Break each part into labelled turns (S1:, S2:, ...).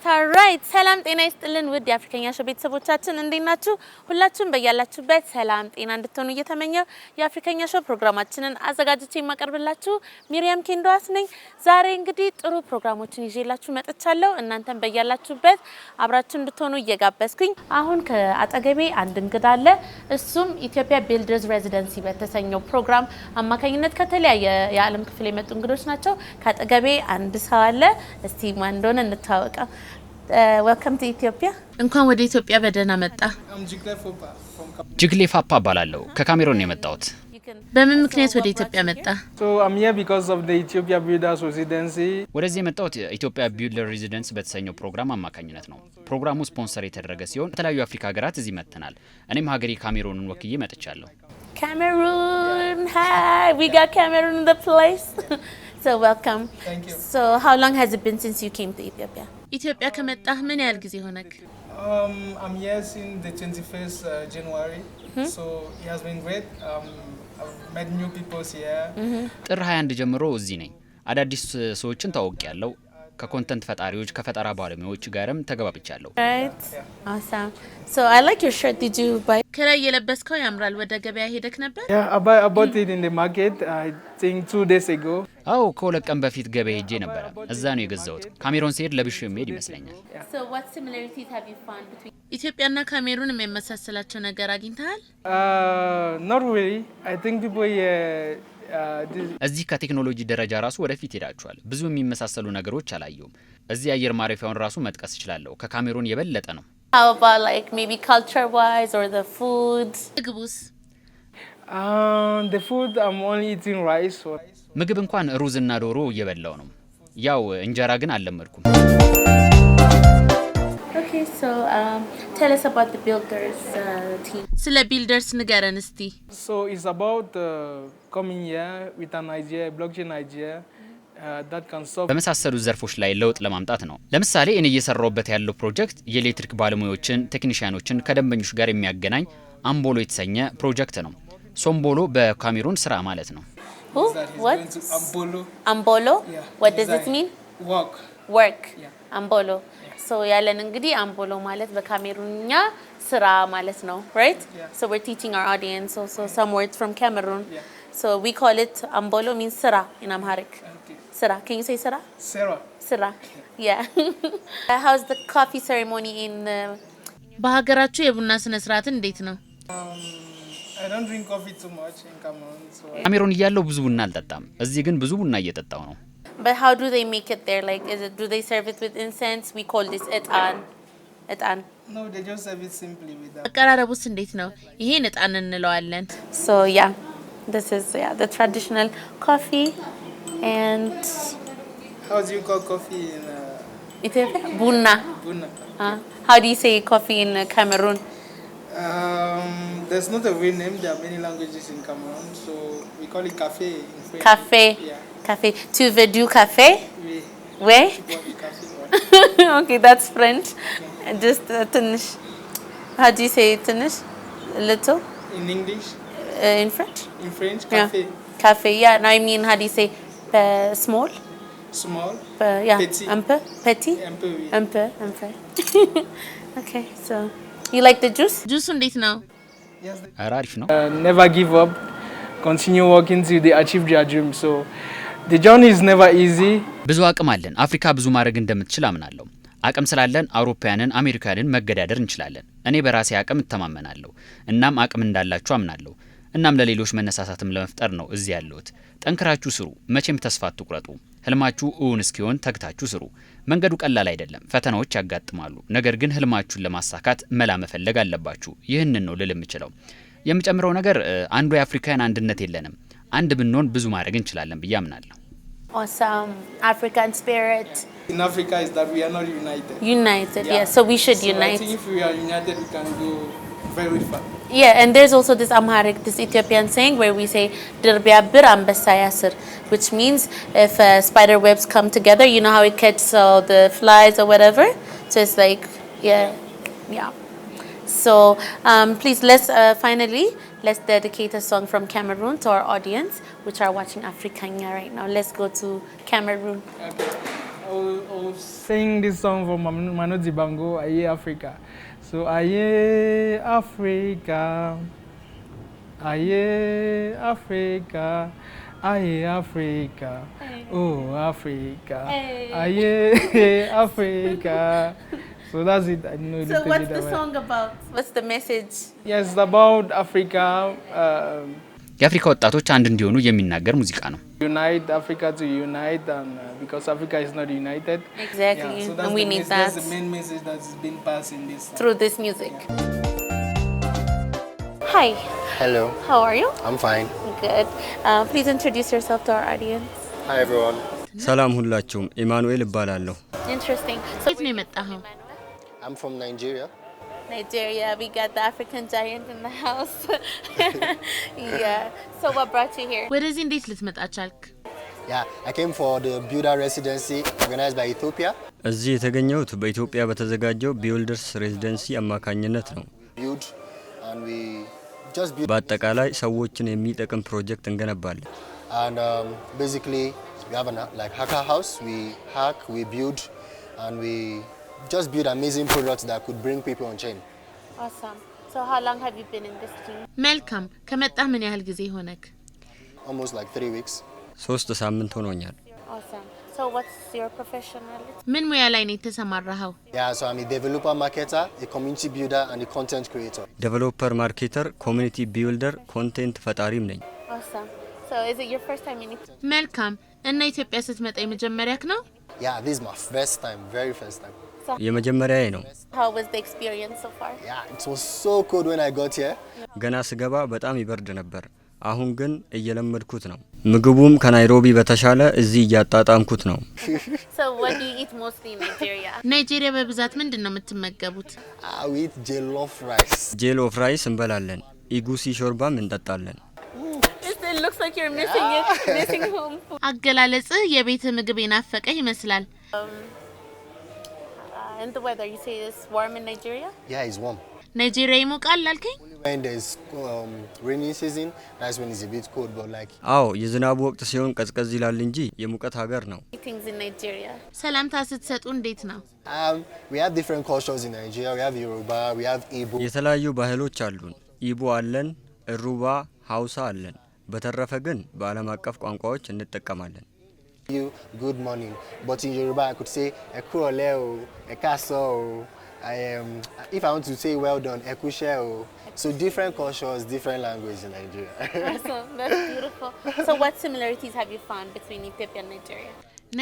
S1: alright ሰላም ጤና ይስጥልን ውድ የአፍሪካኛ ሾው ቤተሰቦቻችን እንዴት ናችሁ? ሁላችሁም በያላችሁበት ሰላም ጤና እንድትሆኑ እየተመኘው የአፍሪካኛ ሾው ፕሮግራማችንን አዘጋጅቼ የማቀርብላችሁ ሚሪያም ኬንዶዋስ ነኝ። ዛሬ እንግዲህ ጥሩ ፕሮግራሞችን ይዤላችሁ መጥቻለሁ። እናንተም በያላችሁበት አብራችሁ እንድትሆኑ እየጋበዝኩኝ አሁን ከአጠገቤ አንድ እንግዳ አለ። እሱም ኢትዮጵያ ቢልደርስ ሬዚደንሲ በተሰኘው ፕሮግራም አማካኝነት ከተለያየ የዓለም ክፍል የመጡ እንግዶች ናቸው። ከአጠገቤ አንድ ሰው አለ። እስቲ ማን እንደሆነ እንታወቅ። Welcome to Ethiopia. እንኳን ወደ ኢትዮጵያ በደህና መጣ።
S2: ጅግሌ ፋፓ እባላለሁ። ከካሜሩን ነው የመጣሁት።
S1: በምን ምክንያት ወደ ኢትዮጵያ መጣ?
S3: So I'm here because of the Ethiopia Builders Residency.
S2: ወደዚህ የመጣሁት ኢትዮጵያ ቢልደር ሬዚደንስ በተሰኘው ፕሮግራም አማካኝነት ነው። ፕሮግራሙ ስፖንሰር የተደረገ ሲሆን ከተለያዩ አፍሪካ ሀገራት እዚህ መጥተናል። እኔም ሀገሬ ካሜሩንን ወክዬ መጥቻለሁ።
S1: Cameroon. Hi. We got Cameroon in the place. So welcome.
S3: Thank you.
S1: So how long has it been since you came to Ethiopia? ኢትዮጵያ ከመጣህ ምን ያህል ጊዜ ሆነክ?
S3: I'm here since the 21st January. So it has been great. I've met new people here.
S2: ጥር 21 ጀምሮ እዚህ ነኝ። አዳዲስ ሰዎችን ታውቂያለሁ። ከኮንተንት ፈጣሪዎች ከፈጠራ ባለሙያዎች ጋርም ተገባብቻለሁ።
S1: Right. Awesome. So I like your shirt. Did you buy? ከላይ የለበስከው ያምራል። ወደ ገበያ ሄደክ ነበር?
S3: Yeah, I bought it in the market, I think 2 days ago.
S2: አዎ ከሁለት ቀን በፊት ገበያ ሄጄ ነበር። እዛ ነው የገዛሁት። ካሜሩን ሲሄድ ለብሼ መሄድ ይመስለኛል።
S1: So what similarities have you found between ኢትዮጵያና ካሜሩን የሚመሳሰላቸው ነገር አግኝተሃል?
S3: Not really. I think people here
S2: እዚህ ከቴክኖሎጂ ደረጃ ራሱ ወደፊት ሄዳችኋል። ብዙ የሚመሳሰሉ ነገሮች አላየሁም። እዚህ አየር ማረፊያውን ራሱ መጥቀስ እችላለሁ። ከካሜሩን የበለጠ ነው።
S1: How about like maybe culture wise or the food? ምግቡስ?
S3: the food I'm only eating rice.
S2: ምግብ እንኳን ሩዝና ዶሮ እየበላው ነው። ያው እንጀራ ግን አልለመድኩም።
S1: Okay, so tell us about the builders team. ስለ ቢልደርስ ንገረን እስቲ።
S3: So it's about coming here with an idea, a blockchain idea that can solve
S2: በመሳሰሉ ዘርፎች ላይ ለውጥ ለማምጣት ነው። ለምሳሌ እኔ እየሰራሁበት ያለው ፕሮጀክት የኤሌክትሪክ ባለሙያዎችን፣ ቴክኒሻኖችን ከደንበኞች ጋር የሚያገናኝ አምቦሎ የተሰኘ ፕሮጀክት ነው። ሶምቦሎ በካሜሩን ስራ ማለት ነው።
S1: Who? What?
S3: Ambolo.
S1: Ambolo?
S3: Yeah.
S1: What does it mean?
S3: Work.
S1: Work.
S3: Yeah.
S1: Ambolo. So ያለን እንግዲህ አምቦሎ ማለት በካሜሩንኛ ስራ ማለት ነው, right?
S3: Yeah.
S1: So we're teaching our audience also some words from Cameroon.
S3: Yeah.
S1: So we call it ambolo means sira in Amharic.
S3: Okay.
S1: Sira. Can you say sira?
S3: Sarah.
S1: Sira. Yeah. How's the coffee ceremony in በሀገራችሁ የቡና ስነ ስርዓት እንዴት ነው?
S3: I don't drink coffee too much in Cameroon, so
S2: ካሜሩን እያለሁ ብዙ ቡና አልጠጣም። እዚህ ግን ብዙ ቡና እየጠጣው ነው።
S1: But how do they make it there? Like, do they serve it with incense? We call this etan. Etan.
S3: no, they just serve it simply with that.
S1: አቀራረቡስ እንዴት ነው? ይሄን እጣን እንለዋለን። So yeah, this is the traditional coffee and
S3: How do you call coffee in
S1: Ethiopia? Bunna.
S3: Buna?
S1: How do you say coffee in Cameroon?
S3: There's not a real name. There are many languages in Cameroon, so we call it cafe in French.
S1: Cafe.
S3: Yeah.
S1: Cafe. Tu veux du café?
S3: We
S1: Oui.
S3: want the cafe.
S1: Okay, that's French. Just tinish. How do you say tinish? Little.
S3: In English,
S1: In French?
S3: in French,
S1: Yeah.
S3: cafe.
S1: Cafe. Yeah. No, I mean, how do you say small?
S3: Small.
S1: Yeah.
S3: Petit.
S1: Un peu. Petit.
S3: Un peu, oui.
S1: Un peu. Un peu. Okay. So, you like the juice? Juice እንዴት ነው?
S3: Yes.
S2: ኧረ አሪፍ ነው።
S3: Never give up. Continue working till they achieve their dream. So the journey is never easy.
S2: ብዙ አቅም አለን። አፍሪካ ብዙ ማድረግ እንደምትችል አምናለሁ። አቅም ስላለን አውሮፓውያንን፣ አሜሪካንን መገዳደር እንችላለን። እኔ በራሴ አቅም እተማመናለሁ። እናም አቅም እንዳላችሁ አምናለሁ። እናም ለሌሎች መነሳሳትም ለመፍጠር ነው እዚህ ያለሁት። ጠንክራችሁ ስሩ። መቼም ተስፋ አትቁረጡ። ህልማችሁ እውን እስኪሆን ተግታችሁ ስሩ። መንገዱ ቀላል አይደለም። ፈተናዎች ያጋጥማሉ። ነገር ግን ህልማችሁን ለማሳካት መላ መፈለግ አለባችሁ። ይህንን ነው ልል የምችለው። የምጨምረው ነገር አንዱ የአፍሪካውያን አንድነት የለንም። አንድ ብንሆን ብዙ ማድረግ እንችላለን ብዬ አምናለሁ።
S1: Awesome. African spirit.
S3: In Africa is that we are not united.
S1: United. Yeah. So we should
S3: So I
S1: unite.
S3: think if we are united, we can go very far.
S1: Yeah, and there's also this Amharic, this Ethiopian saying where we say "Dirbiabir ambassa yasir," which means if spider webs come together, you know how it catches all the flies or whatever. So it's like, yeah. So please, let's dedicate a song from Cameroon to our audience, which are watching Africania right now. Let's go to Cameroon.
S3: Okay. I'll sing this song from Manu Dibango, Aye Africa. So Aye Africa, Aye Africa, Aye Africa, oh Africa, Aye Africa. So that's it. I know.
S1: So what's the song about? What's the message?
S3: Yes, it's about Africa.
S2: የአፍሪካ ወጣቶች አንድ እንዲሆኑ የሚናገር ሙዚቃ ነው።
S3: Unite Africa to unite, and because Africa is not united.
S1: Exactly,
S3: So that's
S1: and we need that.
S3: That's the main message that's been passed in this.
S1: Through this music. Hi.
S4: Hello.
S1: How are you?
S4: I'm fine.
S1: Good. Please introduce yourself to our audience.
S4: Hi everyone.
S5: ሰላም ሁላችሁም ኢማኑኤል እባላለሁ።
S1: Interesting. So የት ነው የመጣኸው?
S4: I'm from Nigeria.
S1: Nigeria. We got the African giant in the house. Yeah. So what brought you here? ወደዚህ እንዴት ልትመጣ ቻልክ?
S4: Yeah, I came for the builder residency organized by Ethiopia.
S5: እዚህ የተገኘሁት በኢትዮጵያ በተዘጋጀው ቢልደርስ ሬዚደንሲ አማካኝነት ነው።
S4: Build and we just build.
S5: በአጠቃላይ ሰዎችን የሚጠቅም ፕሮጀክት እንገነባለን።
S4: And basically we have like hacker house. We hack, we build, and we just build amazing products that could bring people on chain.
S1: Awesome. So how long have you been in this team? መልካም ከመጣህ ምን ያህል ጊዜ ሆነክ?
S4: Almost like 3 weeks.
S5: 3 ሳምንት ሆኖኛል።
S1: Awesome. So what's your professionality? ምን ሙያ ላይ ነው የተሰማራኸው?
S4: Yeah, so I'm a developer marketer, a community builder, and a content creator.
S5: ዴቨሎፐር ማርኬተር፣ ኮሚኒቲ ቢልደር፣ ኮንቴንት ፈጣሪም ነኝ።
S1: Awesome. So is it your first time in Ethiopia? መልካም እና ኢትዮጵያ ስትመጣ የመጀመሪያክ ነው?
S4: Yeah, this is my first time, very first time.
S5: የመጀመሪያዬ ነው።
S1: How was the experience so far?
S4: Yeah, it was so cold when I got here.
S5: ገና ስገባ በጣም ይበርድ ነበር። አሁን ግን እየለመድኩት ነው። ምግቡም ከናይሮቢ በተሻለ እዚህ እያጣጣምኩት ነው።
S1: So what do you eat mostly in Nigeria? ናይጄሪያ በብዛት ምንድነው የምትመገቡት?
S4: We eat jollof rice.
S5: ጄሎፍ ራይስ እንበላለን። ኢጉሲ ሾርባም እንጠጣለን።
S1: It looks like you're missing home food. አገላለጽህ የቤት ምግብ የናፈቀህ ይመስላል። And the weather, you say it's warm in Nigeria?
S4: Yeah, it's warm.
S1: ናይጄሪያ ይሞቃል አልከኝ?
S4: When there's rainy season, that's when it's a bit cold, but like
S5: አዎ የዝናቡ ወቅት ሲሆን ቀዝቀዝ ይላል እንጂ የሙቀት ሀገር ነው።
S1: Things in Nigeria. ሰላምታ ስትሰጡ እንዴት ነው?
S4: we have different cultures in Nigeria. We have Yoruba, we have Igbo.
S5: የተለያዩ ባህሎች አሉን። ኢቦ አለን፣ እሩባ፣ ሀውሳ አለን። በተረፈ ግን በዓለም አቀፍ ቋንቋዎች እንጠቀማለን።
S4: Good morning, but in Yoruba I could say ekurole o, ekaso o. If I want to say well done, ekushe o. So different cultures, different languages in Nigeria.
S1: Awesome. That's beautiful. So what similarities have you found between Ethiopia and Nigeria?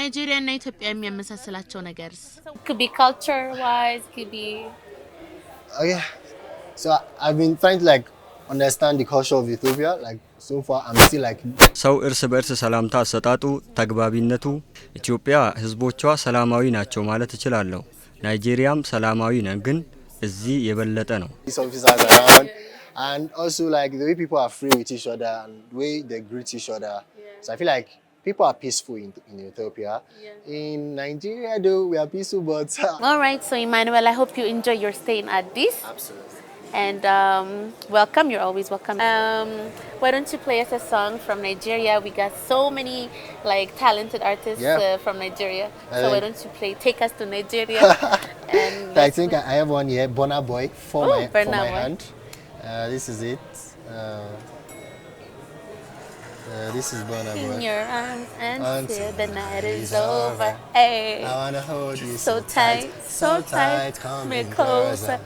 S1: Nigeria and Ethiopia የሚያመሳስላቸው ነገርስ? Could be culture wise, could be
S4: Okay. So I've been trying to like understand the culture of Ethiopia. Like so far I'm still like
S5: ሰው እርስ በእርስ ሰላምታ አሰጣጡ፣ ተግባቢነቱ ኢትዮጵያ ህዝቦቿ ሰላማዊ ናቸው ማለት እችላለሁ። ናይጄሪያም ሰላማዊ ነው ግን እዚህ የበለጠ ነው።
S4: police officers around, and also like the way people are free with each other and the way they greet each other. So I feel like people are peaceful in Ethiopia. In Nigeria though we are peaceful, but
S1: All right, so Emmanuel, I hope you enjoy your stay in Addis.
S4: absolutely.
S1: And welcome, you're always welcome. Why don't you play us a song from Nigeria? We got so many like talented artists from Nigeria. So why don't you take us to Nigeria? And
S4: I think I have one here, Burna Boy, for
S1: Oh,
S4: my
S1: Burna Boy.
S4: hand. This is it. This is Burna
S1: in
S4: Boy.
S1: your arms
S4: Until
S1: until the night is
S4: is
S1: over.
S4: over.
S1: Hey,
S4: I wanna hold you
S1: so tight, so tight. Come
S4: in
S1: closer.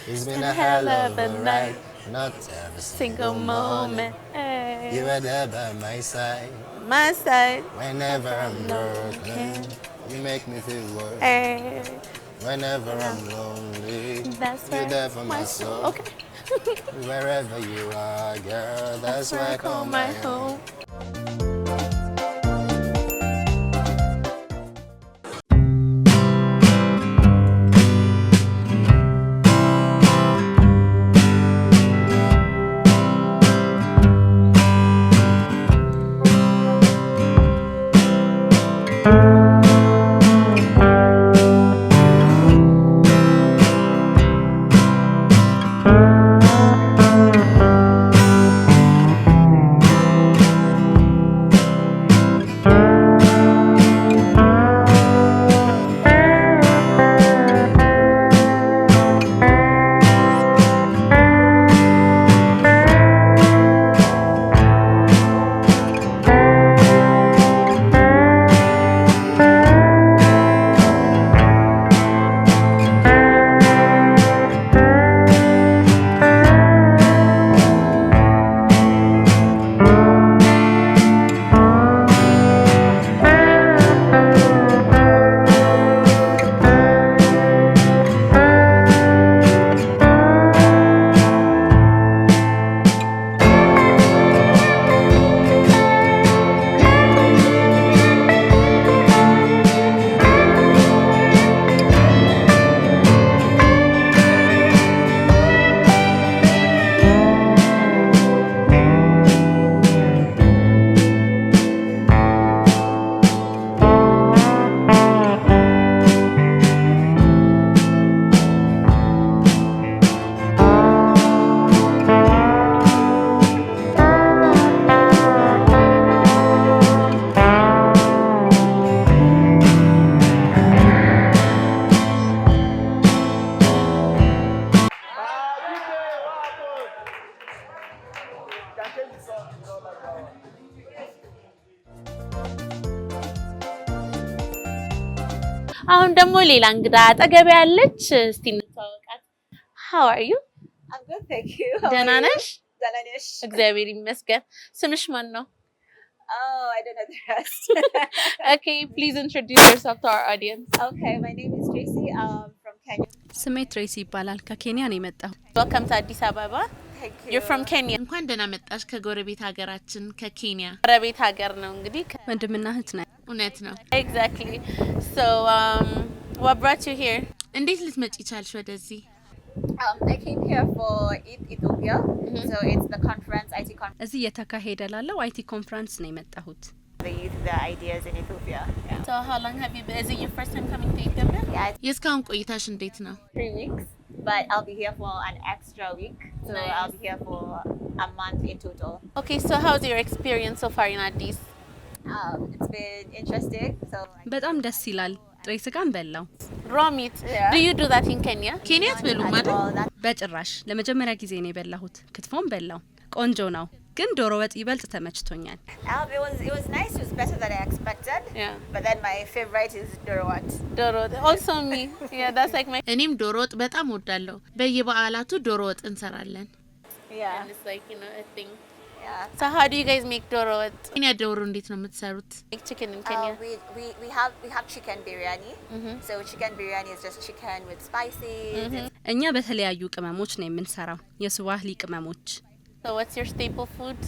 S4: It's been a hell of a ride, not every
S1: Single moment. Hey,
S4: You were there by my side,
S1: my side.
S4: whenever I'm broken. You make me feel worse.
S1: Hey,
S4: Whenever I'm lonely,
S1: that's
S4: you're
S1: where
S4: there for my soul.
S1: Okay.
S4: Wherever you are, girl, that's where I call my home.
S1: ደግሞ ሌላ እንግዳ አጠገብ ያለች እስቲ እንተዋወቃት። How are you?
S6: I'm good, thank you. How
S1: ደህና
S6: are you?
S1: ነሽ?
S6: Dananesh.
S1: እግዚአብሔር ይመስገን። ስምሽ ማን ነው?
S6: Oh, I don't know the rest.
S1: Okay, please introduce yourself to our audience.
S6: Okay, my name is Tracy. From Kenya.
S7: ስሜ ትሬሲ ይባላል። ከኬንያ ነው የመጣሁት።
S1: Welcome to Addis Ababa.
S6: Thank you.
S1: You're from Kenya. እንኳን ደህና መጣሽ ከጎረቤት ሀገራችን ከኬንያ። ጎረቤት ሀገር ነው እንግዲህ
S7: ወንድምና እህት ነን።
S1: እውነት ነው። Exactly. So, what brought you here? እንዴት ልትመጪ ቻልሽ ወደዚህ?
S6: I came here for Ethiopia. So it's the conference, IT conference,
S7: እዚህ እየተካሄደ ላለው አይቲ ኮንፈረንስ ነው የመጣሁት።
S6: the youth, the ideas in Ethiopia. Yeah.
S1: So, how long have you been? Is it your first time coming to Ethiopia?
S6: Yeah,
S1: የእስካሁን ቆይታሽ እንዴት ነው?
S6: 3 weeks, but I'll be here for an extra week. So
S1: Nice.
S6: I'll be here for a month in total.
S1: Okay, so how's your experience so far in Addis?
S6: It's been interesting. So
S7: በጣም ደስ ይላል። ጥሬ ስጋን በላው።
S1: Raw meat.
S6: Yeah.
S1: Do you do that in Kenya? ኬንያ አትበሉም አይደል?
S6: all that.
S7: በጭራሽ ለመጀመሪያ ጊዜ ነው የበላሁት። ክትፎም በላው። ቆንጆ ነው፣ ግን ዶሮ ወጥ ይበልጥ ተመችቶኛል።
S6: It was nice. It was better than I expected.
S1: Yeah.
S6: But then my favorite is Dorowat.
S1: ዶሮ ወጥ. Also me. Yeah, that's like my እኔም ዶሮ ወጥ በጣም ወዳለሁ። በየበዓላቱ ዶሮ ወጥ እንሰራለን.
S6: Yeah.
S1: And it's like, you know, a thing.
S6: Yeah.
S1: So how do you guys make ዶሮ ወጥ? ኬንያ ዶሮ እንዴት ነው የምትሰሩት? Make chicken in Kenya.
S6: We have chicken biryani. So chicken biryani is just chicken with spices.
S7: እኛ በተለያዩ ቅመሞች ነው የምንሰራው፣ የስዋህሊ ቅመሞች።
S1: So what's your staple food?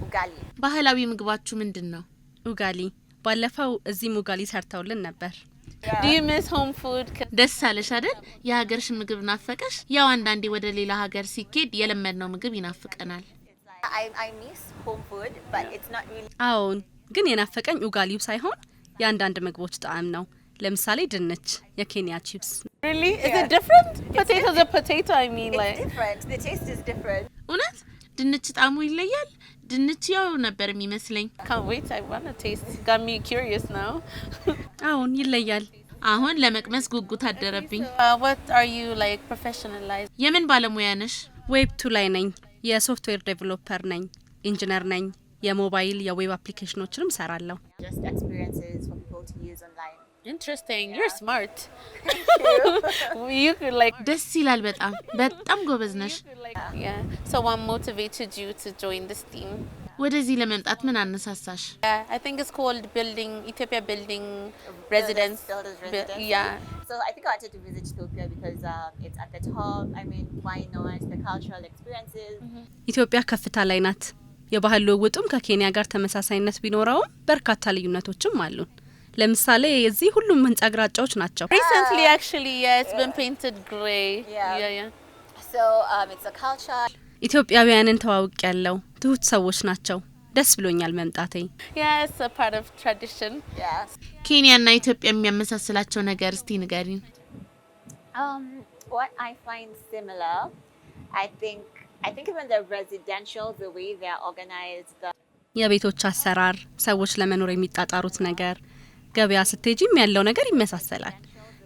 S6: Ugali.
S1: ባህላዊ ምግባችሁ ምንድን ነው?
S7: ኡጋሊ። ባለፈው እዚህ ኡጋሊ ሰርተውልን ነበር።
S1: Do you miss home food? ደስ አለሽ አይደል? የሀገርሽ ምግብ ናፈቀሽ? ያው አንዳንዴ ወደ ሌላ ሀገር ሲኬድ የለመድነው ምግብ ይናፍቀናል።
S6: I miss home food, but it's not really.
S7: አዎን፣ ግን የናፈቀኝ ኡጋሊው ሳይሆን የአንዳንድ ምግቦች ጣዕም ነው። ለምሳሌ ድንች፣ የኬንያ ቺፕስ።
S1: Really? Is it different? Potato's a potato, I mean,
S6: It's
S1: like.
S6: different. The taste is different.
S1: እውነት ድንች ጣዕሙ ይለያል? ድንች ያው ነበር የሚመስለኝ። Can't wait, I want to taste. Got me curious now.
S7: አዎን፣ ይለያል።
S1: አሁን ለመቅመስ ጉጉት አደረብኝ። What are you like professionalized? የምን ባለሙያ ነሽ?
S7: ዌብ 2 ላይ ነኝ። የሶፍትዌር ዴቨሎፐር ነኝ። ኢንጂነር ነኝ። የሞባይል የዌብ አፕሊኬሽኖችንም ሰራለሁ።
S6: Just experiences for people to use online.
S1: Interesting. You're smart. You could like ደስ ይላል በጣም በጣም ጎበዝ ነሽ። Yeah. So what motivated you to join this team? ወደዚህ ለመምጣት ምን አነሳሳሽ? I think it's called Ethiopia Building Residence.
S6: Builders Residence.
S1: Yeah.
S6: So I think I wanted to visit Ethiopia because it's at the top. I mean, why not? The cultural experiences.
S7: ኢትዮጵያ ከፍታ ላይ ናት። የባህል ልውውጡም ከኬንያ ጋር ተመሳሳይነት ቢኖረውም በርካታ ልዩነቶችም አሉን። ለምሳሌ እዚህ ሁሉም ህንጻ ግራጫዎች ናቸው።
S1: Recently actually, yeah, it's been painted gray.
S6: Yeah. So it's a culture.
S7: ኢትዮጵያውያንን ተዋውቅ ያለው ትሁት ሰዎች ናቸው። ደስ ብሎኛል መምጣቴ።
S1: Yeah, it's a part of tradition.
S6: Yeah.
S1: ኬንያና ኢትዮጵያ የሚያመሳስላቸው ነገር እስቲ ንገሪን።
S6: What I find similar, I think even the residential, the way they are organized.
S7: የቤቶች አሰራር፣ ሰዎች ለመኖር የሚጣጣሩት ነገር፣ ገበያ ስትሄጂም ያለው ነገር ይመሳሰላል።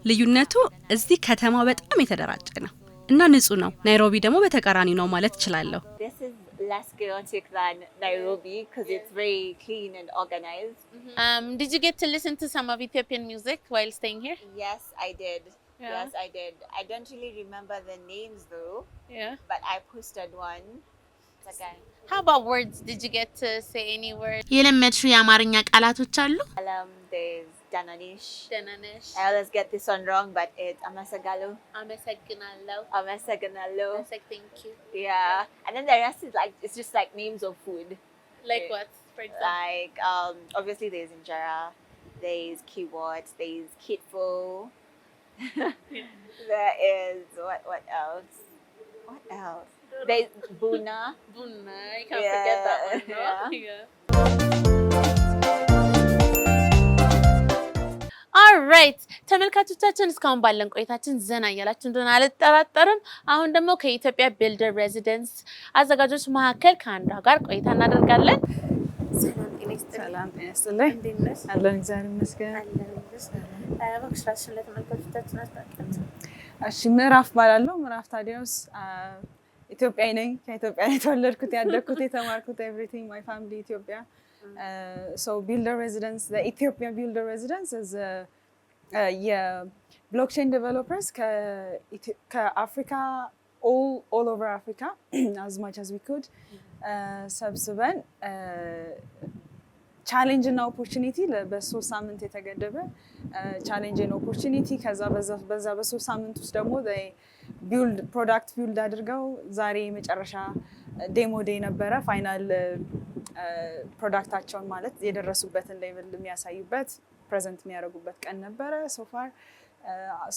S7: ልዩነቱ እዚህ ከተማው በጣም የተደራጀ ነው እና ንጹህ ነው። ናይሮቢ ደግሞ በተቃራኒ ነው ማለት እችላለሁ።
S6: This is less chaotic than Nairobi because it's very clean and organized.
S1: Did you get to listen to some of Ethiopian music while staying here?
S6: Yes, I did.
S1: Yeah.
S6: Yes, I did. I don't really remember the names though,
S1: Yeah.
S6: but I posted one. Okay.
S1: How about words? Did you get to say any words? የለመድሽው የአማርኛ ቃላቶች አሉ?
S6: There's Dananish.
S1: ደናነሽ
S6: I always get this one wrong, but it's Amasagalo.
S1: አመሰግናለሁ
S6: Amasaganalo.
S1: thank you.
S6: Yeah. And then the rest is like, it's just like names of food.
S1: Like what, for example?
S6: Like, obviously there's Injera, there's Kiwat, there's Kitfo. There is, what else? What else? There's Buna.
S1: ቡና, I can't forget that one, no?
S6: Yeah.
S1: ኦልራይት ተመልካቾቻችን እስካሁን ባለን ቆይታችን ዘና እያላችሁ እንደሆነ አልጠራጠርም። አሁን ደግሞ ከኢትዮጵያ ቢልደር ሬዚደንስ አዘጋጆች መካከል ከአንዷ ጋር ቆይታ እናደርጋለን። ሰላም ጤና ይስጥልኝ።
S8: ሰላም ጤና ይስጥልኝ።
S1: እንዴት ነሽ?
S8: አለን እግዚአብሔር ይመስገን።
S1: እባክሽ ራስሽን ለተመልካቾቻችን አስታውቂያት።
S8: እሺ ምዕራፍ ባላለሁ። ምዕራፍ ታዲያስ ኢትዮጵያዊ ነኝ። ከኢትዮጵያ ነው የተወለድኩት፣ ያደግኩት፣ የተማርኩት everything my family Ethiopia. So Builder Residence, the Ethiopian Builder Residence is የብሎክቼን ዴቨሎፐርስ ከአፍሪካ all over Africa as much as we could ሰብስበን ቻሌንጅ እና ኦፖርቹኒቲ በ3 ሳምንት የተገደበ ቻሌንጅ እና ኦፖርቹኒቲ ከዛ በዛ በ3 ሳምንት ውስጥ ደግሞ ፕሮዳክት ቢልድ አድርገው ዛሬ መጨረሻ ዴሞ ዴይ ነበረ ፋይናል ፕሮዳክታቸውን ማለት የደረሱበትን ሌቭል የሚያሳዩበት ፕሬዘንት የሚያደርጉበት ቀን ነበረ። ሶፋር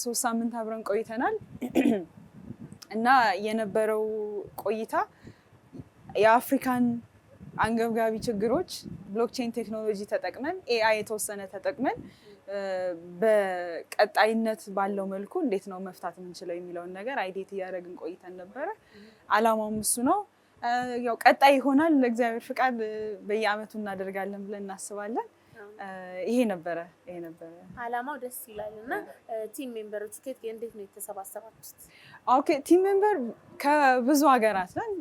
S8: 3 ሳምንት አብረን ቆይተናል እና የነበረው ቆይታ የአፍሪካን አንገብጋቢ ችግሮች ብሎክቼን ቴክኖሎጂ ተጠቅመን ኤአይ የተወሰነ ተጠቅመን በቀጣይነት ባለው መልኩ እንዴት ነው መፍታት የምንችለው የሚለውን ነገር አይዴት እያደረግን ቆይተን ነበረ። አላማውም እሱ ነው። ያው ቀጣይ ይሆናል ለእግዚአብሔር ፍቃድ በየአመቱ እናደርጋለን ብለን እናስባለን። ይሄ ነበረ
S1: አላማው። ደስ ይላል። እና ቲም ሜምበሮች እንዴት ነው የተሰባሰባችሁት?
S8: ኦኬ ቲም ሜምበር ከብዙ ሀገራት ነን።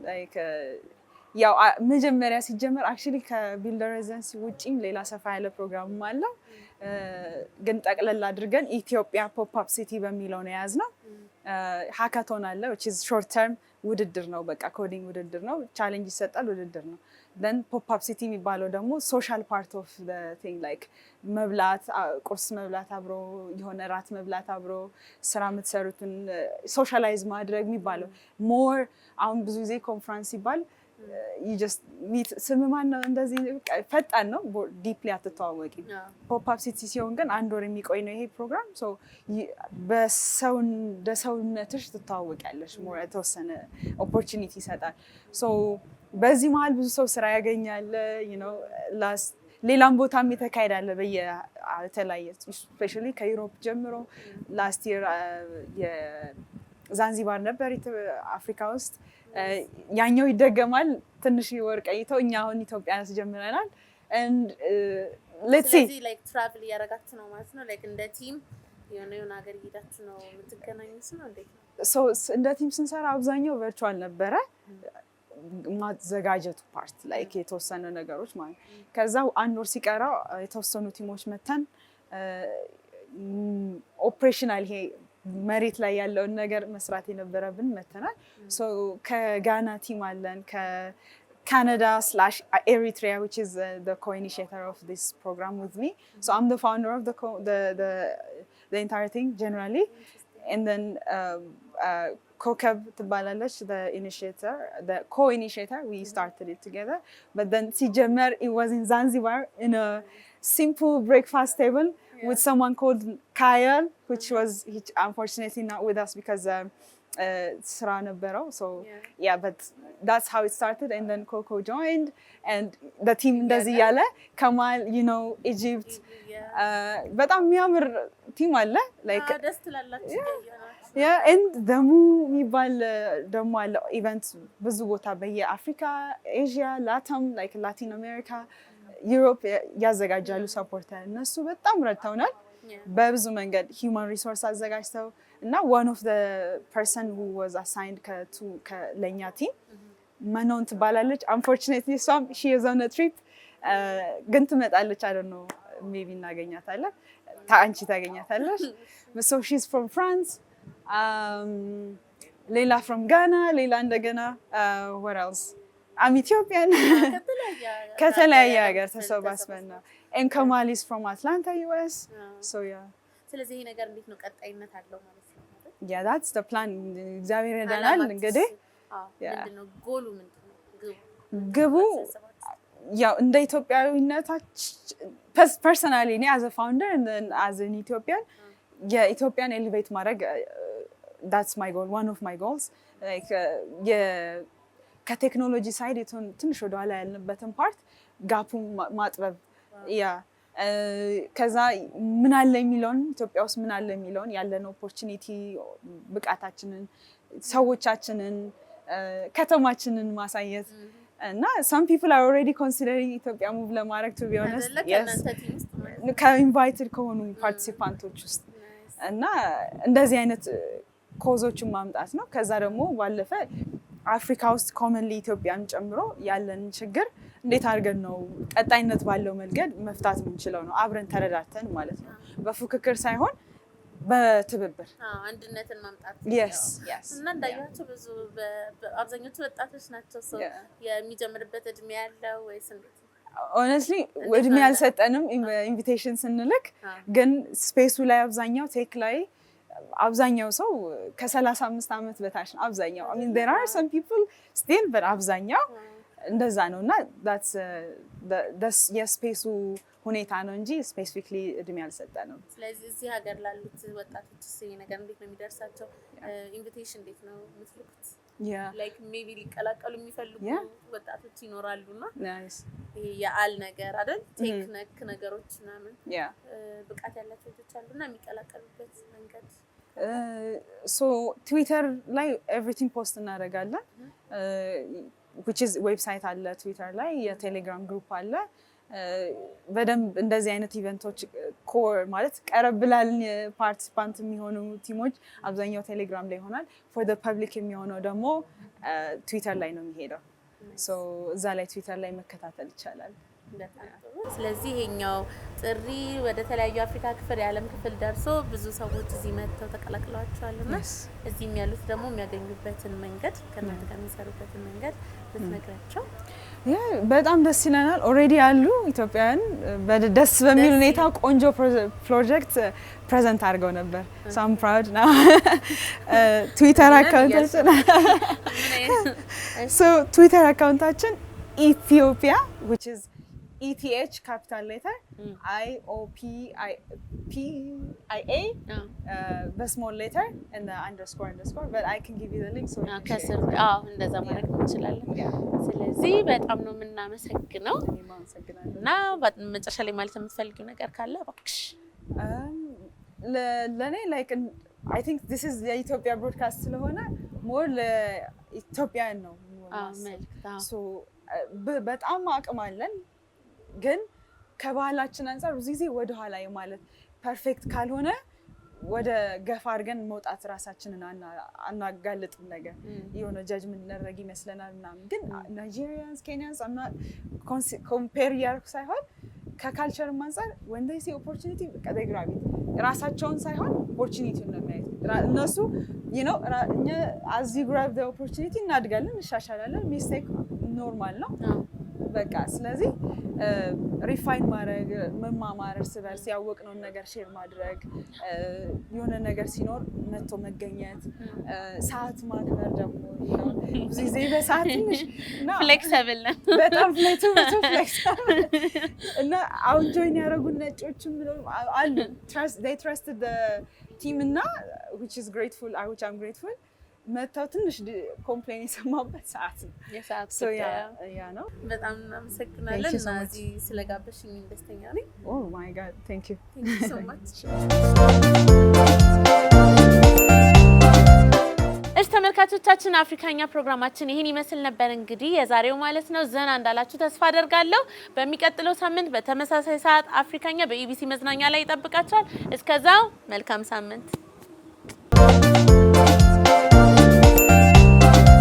S8: ያው መጀመሪያ ሲጀመር አክቹሊ ከቢልደር ሬዚደንሲ ውጪም ሌላ ሰፋ ያለ ፕሮግራም አለው። ግን ጠቅለል አድርገን ኢትዮጵያ ፖፕ አፕ ሲቲ በሚለው ነው የያዝነው። ሃካቶን አለ which is short term ውድድር ነው። በቃ ኮዲንግ ውድድር ነው። ቻሌንጅ ይሰጣል፣ ውድድር ነው። then ፖፕ አፕ ሲቲ የሚባለው ደግሞ ሶሻል ፓርት ኦፍ the thing like መብላት፣ ቁርስ መብላት አብሮ፣ የሆነ ራት መብላት አብሮ፣ ስራ የምትሰሩትን ሶሻላይዝ ማድረግ የሚባለው ሞር። አሁን ብዙ ጊዜ ኮንፈረንስ ሲባል you just meet ስም ማን ነው እንደዚህ ፈጣን ነው ዲፕሊ አትተዋወቂም። ፖፕ አፕ ሲቲ ሲሆን ግን 1 ወር የሚቆይ ነው ይሄ ፕሮግራም። ሶ በሰውነትሽ ትተዋወቂያለሽ። ሞር የተወሰነ ኦፖርቹኒቲ ይሰጣል። ሶ በዚህ መሀል ብዙ ሰው ስራ ያገኛል። ሌላም ቦታም የተካሄዳለ በየተለያየ ስፔሻሊ ከዩሮፕ ጀምሮ ላስት ይር የዛንዚባር ነበር አፍሪካ ውስጥ። ያኛው ይደገማል። ትንሽ ወር ቆይተው እኛ አሁን ኢትዮጵያ ያስጀምረናል። and let's see
S1: like travel ያረጋችሁ ነው ማለት ነው። like እንደ ቲም የሆነ ሀገር ሄዳችሁ ነው የምትገናኙት ነው እንዴ?
S8: so እንደ ቲም ስንሰራ አብዛኛው ቨርቹዋል ነበረ። ማዘጋጀቱ ፓርት like የተወሰነ ነገሮች ማለት ከዛ 1 ወር ሲቀራው የተወሰኑ ቲሞች መተን ኦፕሬሽናል ይሄ መሬት ላይ ያለውን ነገር መስራት የነበረብን መተናል። ሶ ከጋና ቲም አለን፣ ከካናዳ/ኤሪትሪያ which is the co-initiator of this program with me. So I'm the founder of the entire thing generally. And then Kokab ትባላለች the initiator, the co-initiator. We started it together. But then ሲጀመር it was in Zanzibar in a simple breakfast table with someone called Kyle, which was unfortunately not with us because sra ነበረው. So yeah, but that's how it started. And then Coco joined and the team እንደዚህ ያለ ከማል Egypt በጣም የሚያምር ቲም አለ like
S1: ደስ ትላላችሁ።
S8: yeah and ደሙ የሚባል ደሞ አለ ኢቨንት ብዙ ቦታ በየአፍሪካ፣ ኤዥያ፣ ላታም like ላቲን አሜሪካ፣ ዩሮፕ ያዘጋጃሉ። ሰፖርተር እነሱ በጣም ረድተውናል በብዙ መንገድ ሂውማን ሪሶርስ አዘጋጅተው እና one of the person who was assigned ለኛ ቲም መኖን ትባላለች። unfortunately she is on a trip ግን ትመጣለች። I don't know maybe እናገኛታለን። አንቺ ታገኛታለሽ። so she's from France. ሌላ from Ghana፣ ሌላ እንደገና what else I'm Ethiopian. ከተለያየ ሀገር ተሰባስበን ነው። and Kamal is from Atlanta, US. So yeah.
S1: ስለዚህ ይሄ ነገር እንዴት ነው ቀጣይነት አለው ማለት ነው?
S8: Yeah, that's the plan. እግዚአብሔር ይረዳናል እንግዲህ።
S1: ምንድነው ጎሉ? ምንድነው
S8: ግቡ? ያው እንደ ኢትዮጵያዊነታችን personally እኔ as a founder and then as an Ethiopian የኢትዮጵያን ኤሊቬት ማድረግ that's my goal, one of my goals. like ከቴክኖሎጂ ሳይድ ትንሽ ወደ ኋላ ያልንበትን ፓርት ጋፑን ማጥበብ። ያ ከዛ ምን አለ የሚለውን ኢትዮጵያ ውስጥ ምን አለ የሚለውን ያለን ኦፖርቹኒቲ፣ ብቃታችንን፣ ሰዎቻችንን፣ ከተማችንን ማሳየት እና some people are already considering ኢትዮጵያ ሙቭ ለማድረግ to be honest. yes ከኢንቫይትድ ከሆኑ ፓርቲሲፓንቶች ውስጥ እና እንደዚህ አይነት ኮዞችን ማምጣት ነው። ከዛ ደግሞ ባለፈ አፍሪካ ውስጥ ኮመንሊ ኢትዮጵያን ጨምሮ ያለን ችግር እንዴት አድርገን ነው ቀጣይነት ባለው መንገድ መፍታት የምንችለው ነው አብረን ተረዳተን ማለት ነው በፉክክር ሳይሆን በትብብር
S1: አንድነትን ማምጣት
S8: yes
S1: እና እንዳያችሁ ብዙ አብዛኞቹ ወጣቶች ናቸው ሰው የሚጀምርበት እድሜ ያለው ወይስ እንዴት
S8: honestly እድሜ ያልሰጠንም ኢንቪቴሽን ስንልክ ግን ስፔሱ ላይ አብዛኛው ቴክ ላይ አብዛኛው ሰው ከ35 ዓመት በታች ነው አብዛኛው I mean there are some people still but አብዛኛው እንደዛ ነውና that's የስፔሱ ሁኔታ ነው እንጂ ስፔሲፊክሊ እድሜ ያልሰጠንም
S1: ስለዚህ እዚህ ሀገር ላሉት ወጣቶች ይሄ ነገር እንዴት ነው የሚደርሳቸው ኢንቪቴሽን እንዴት ነው የምትልኩት like maybe ሊቀላቀሉ የሚፈልጉ ወጣቶች ይኖራሉና
S8: nice
S1: ይሄ የአል ነገር አይደል ቴክኒክ ነገሮች ምናምን ብቃት ያላቸው ልጆች አሉና የሚቀላቀሉበት መንገድ
S8: so Twitter ላይ everything post እናደርጋለን which is ዌብሳይት አለ Twitter ላይ የቴሌግራም ግሩፕ አለ በደንብ እንደዚህ አይነት ኢቨንቶች ኮር ማለት ቀረብላል ፓርቲሲፓንት የሚሆኑ ቲሞች አብዛኛው ቴሌግራም ላይ ይሆናል for the public የሚሆነው ደግሞ Twitter ላይ ነው የሚሄደው so እዛ ላይ Twitter ላይ መከታተል ይቻላል
S1: ስለዚህ ይሄኛው ጥሪ ወደ ተለያዩ አፍሪካ ክፍል የዓለም ክፍል ደርሶ ብዙ ሰዎች እዚህ መጥተው ተቀላቅለዋቸዋልና እዚህም ያሉት ደግሞ የሚያገኙበትን መንገድ ከእናንተ ጋር የሚሰሩበትን መንገድ ልትነግራቸው
S8: በጣም ደስ ይለናል ኦሬዲ ያሉ ኢትዮጵያውያን ደስ በሚል ሁኔታ ቆንጆ ፕሮጀክት ፕሬዘንት አድርገው ነበር so I'm proud now ትዊተር አካውንታችን so ትዊተር አካውንታችን ኢትዮጵያ which is ETH capital letter IOPIA the small letter and the underscore but I can give you the link so
S1: ከስር እንደዛ ማድረግ እንችላለን ስለዚህ በጣም ነው የምናመሰግነው እና መጨረሻ ላይ ማለት የምትፈልጊው ነገር ካለ እባክሽ
S8: ለኔ like I think this is the Ethiopia broadcast ስለሆነ more ለኢትዮጵያን ነው so በጣም አቅም አለን ግን ከባህላችን አንፃር ብዙ ጊዜ ወደ ኋላ ማለት ፐርፌክት ካልሆነ ወደ ገፋ አድርገን መውጣት ራሳችንን አናጋልጥም ነገር የሆነ ጃጅመንት ነረግ ይመስለናል ምናምን ግን ናይጄሪያንስ ኬንያንስ አና ኮምፔር ያርኩ ሳይሆን ከካልቸር አንፃር when they see opportunity they grab it ራሳቸውን ሳይሆን opportunity ነው የሚያዩት እነሱ you know እኛ as you grab the opportunity እናድጋለን እንሻሻላለን ሚስቴክ ኖርማል ነው በቃ ስለዚህ ሪፋይን ማድረግ መማማር እርስ በርስ ያወቅነውን ነገር ሼር ማድረግ የሆነ ነገር ሲኖር መጥቶ መገኘት ሰዓት ማክበር ደግሞ ብዙ ጊዜ በሰዓት ትንሽ
S1: ፍሌክሲብል ነን
S8: በጣም ፍሌክሲብል እና አሁን ጆይን ያደረጉን ነጮችም አሉ they trusted the team እና which is grateful which I'm grateful መታው ትንሽ ኮምፕሌን የሰማበት ሰዓት ነው
S1: የሰዓት
S8: ያ ነው
S1: በጣም እናመሰግናለን እና እዚህ ስለጋበሽኝ ደስተኛ ነኝ
S8: oh my god thank you
S1: so much ተመልካቾቻችን አፍሪካኛ ፕሮግራማችን ይሄን ይመስል ነበር እንግዲህ የዛሬው ማለት ነው ዘና እንዳላችሁ ተስፋ አደርጋለሁ በሚቀጥለው ሳምንት በተመሳሳይ ሰዓት አፍሪካኛ በኢቢሲ መዝናኛ ላይ ይጠብቃችኋል እስከዛው መልካም ሳምንት